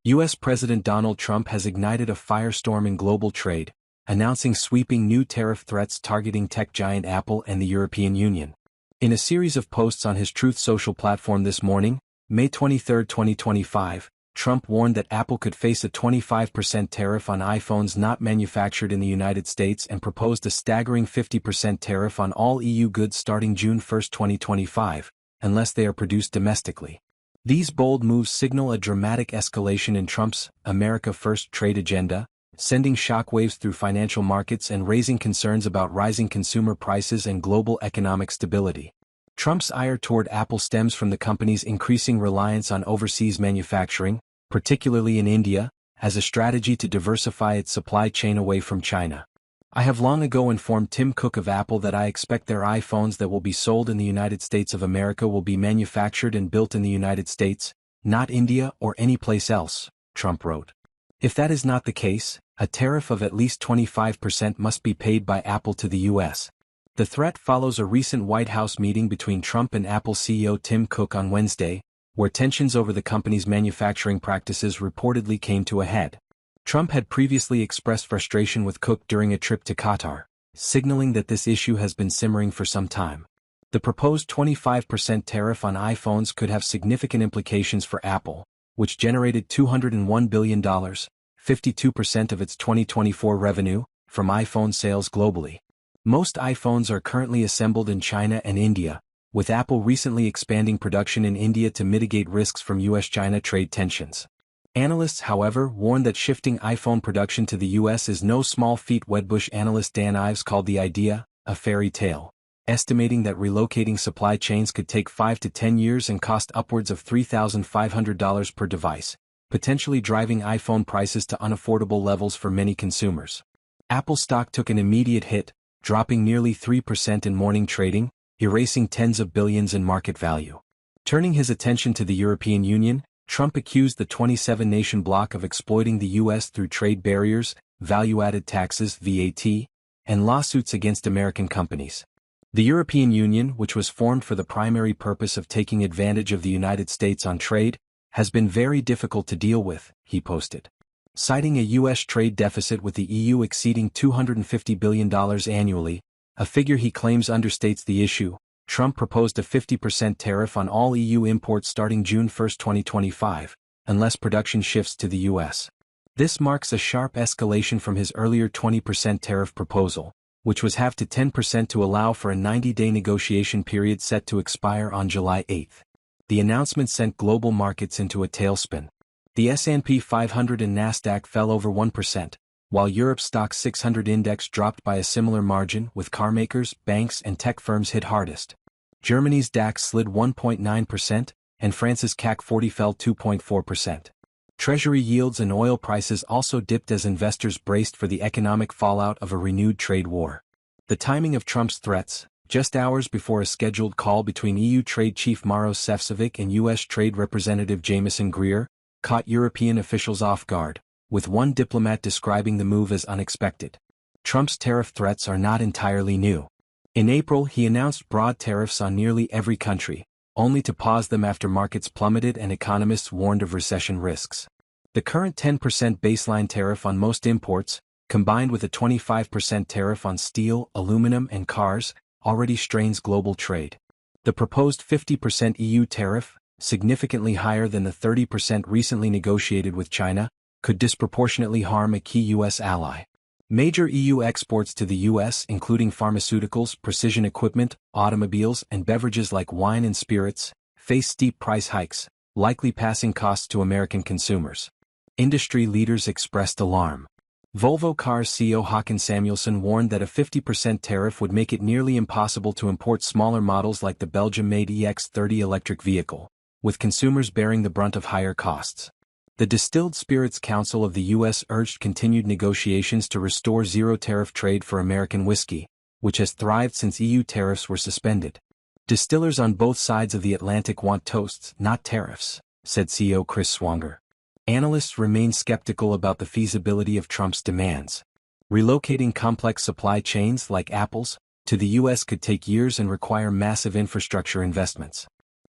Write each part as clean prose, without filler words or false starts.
U.S. President Donald Trump has ignited a firestorm in global trade, announcing sweeping new tariff threats targeting tech giant Apple and the European Union. In a series of posts on his Truth Social platform this morning, May 23, 2025, Trump warned that Apple could face a 25% tariff on iPhones not manufactured in the United States and proposed a staggering 50% tariff on all EU goods starting June 1, 2025, unless they are produced domestically. These bold moves signal a dramatic escalation in Trump's America First trade agenda, sending shockwaves through financial markets and raising concerns about rising consumer prices and global economic stability. Trump's ire toward Apple stems from the company's increasing reliance on overseas manufacturing, particularly in India, as a strategy to diversify its supply chain away from China. I have long ago informed Tim Cook of Apple that I expect their iPhones that will be sold in the United States of America will be manufactured and built in the United States, not India or any place else, Trump wrote. If that is not the case, a tariff of at least 25% must be paid by Apple to the U.S. The threat follows a recent White House meeting between Trump and Apple CEO Tim Cook on Wednesday, where tensions over the company's manufacturing practices reportedly came to a head. Trump had previously expressed frustration with Cook during a trip to Qatar, signaling that this issue has been simmering for some time. The proposed 25% tariff on iPhones could have significant implications for Apple, which generated $201 billion, 52% of its 2024 revenue, from iPhone sales globally. Most iPhones are currently assembled in China and India, with Apple recently expanding production in India to mitigate risks from U.S.-China trade tensions. Analysts, however, warn that shifting iPhone production to the U.S. is no small feat. Wedbush analyst Dan Ives called the idea a fairy tale, estimating that relocating supply chains could take 5 to 10 years and cost upwards of $3,500 per device, potentially driving iPhone prices to unaffordable levels for many consumers. Apple stock took an immediate hit, dropping nearly 3% in morning trading, erasing tens of billions in market value. Turning his attention to the European Union, Trump accused the 27-nation bloc of exploiting the U.S. through trade barriers, value-added taxes (VAT), and lawsuits against American companies. The European Union, which was formed for the primary purpose of taking advantage of the United States on trade, has been very difficult to deal with, he posted. Citing a U.S. trade deficit with the EU exceeding $250 billion annually, a figure he claims understates the issue, Trump proposed a 50% tariff on all EU imports starting June 1, 2025, unless production shifts to the U.S. This marks a sharp escalation from his earlier 20% tariff proposal, which was halved to 10% to allow for a 90-day negotiation period set to expire on July 8. The announcement sent global markets into a tailspin. The S&P 500 and Nasdaq fell over 1%, while Europe's Stoxx 600 index dropped by a similar margin, with carmakers, banks and tech firms hit hardest. Germany's DAX slid 1.9%, and France's CAC 40 fell 2.4%. Treasury yields and oil prices also dipped as investors braced for the economic fallout of a renewed trade war. The timing of Trump's threats, just hours before a scheduled call between EU Trade Chief Maros Sefcovic and U.S. Trade Representative Jamieson Greer, caught European officials off guard, with one diplomat describing the move as unexpected. Trump's tariff threats are not entirely new. In April, he announced broad tariffs on nearly every country, only to pause them after markets plummeted and economists warned of recession risks. The current 10% baseline tariff on most imports, combined with a 25% tariff on steel, aluminum, and cars, already strains global trade. The proposed 50% EU tariff, significantly higher than the 30% recently negotiated with China, could disproportionately harm a key U.S. ally. Major EU exports to the U.S., including pharmaceuticals, precision equipment, automobiles, and beverages like wine and spirits, face steep price hikes, likely passing costs to American consumers. Industry leaders expressed alarm. Volvo Cars CEO Håkan Samuelsson warned that a 50% tariff would make it nearly impossible to import smaller models like the Belgium-made EX30 electric vehicle, with consumers bearing the brunt of higher costs. The Distilled Spirits Council of the U.S. urged continued negotiations to restore zero-tariff trade for American whiskey, which has thrived since EU tariffs were suspended. Distillers on both sides of the Atlantic want toasts, not tariffs, said CEO Chris Swanger. Analysts remain skeptical about the feasibility of Trump's demands. Relocating complex supply chains like Apple's to the U.S. could take years and require massive infrastructure investments.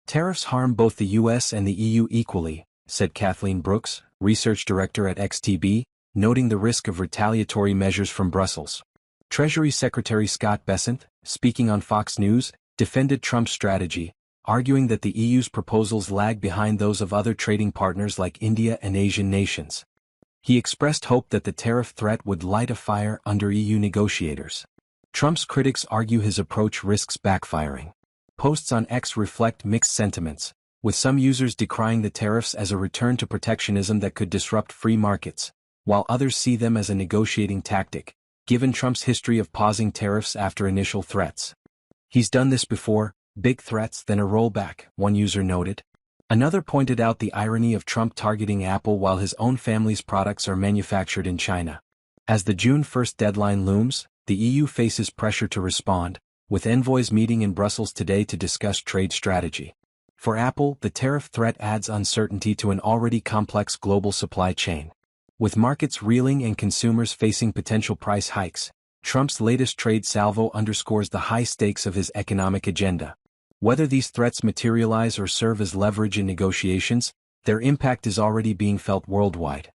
Tariffs harm both the U.S. and the EU equally, said Kathleen Brooks, research director at XTB, noting the risk of retaliatory measures from Brussels. Treasury Secretary Scott Bessent, speaking on Fox News, defended Trump's strategy, arguing that the EU's proposals lag behind those of other trading partners like India and Asian nations. He expressed hope that the tariff threat would light a fire under EU negotiators. Trump's critics argue his approach risks backfiring. Posts on X reflect mixed sentiments, with some users decrying the tariffs as a return to protectionism that could disrupt free markets, while others see them as a negotiating tactic, given Trump's history of pausing tariffs after initial threats. "He's done this before, big threats then a rollback," one user noted. Another pointed out the irony of Trump targeting Apple while his own family's products are manufactured in China. As the June 1 deadline looms, the EU faces pressure to respond, with envoys meeting in Brussels today to discuss trade strategy. For Apple, the tariff threat adds uncertainty to an already complex global supply chain. With markets reeling and consumers facing potential price hikes, Trump's latest trade salvo underscores the high stakes of his economic agenda. Whether these threats materialize or serve as leverage in negotiations, their impact is already being felt worldwide.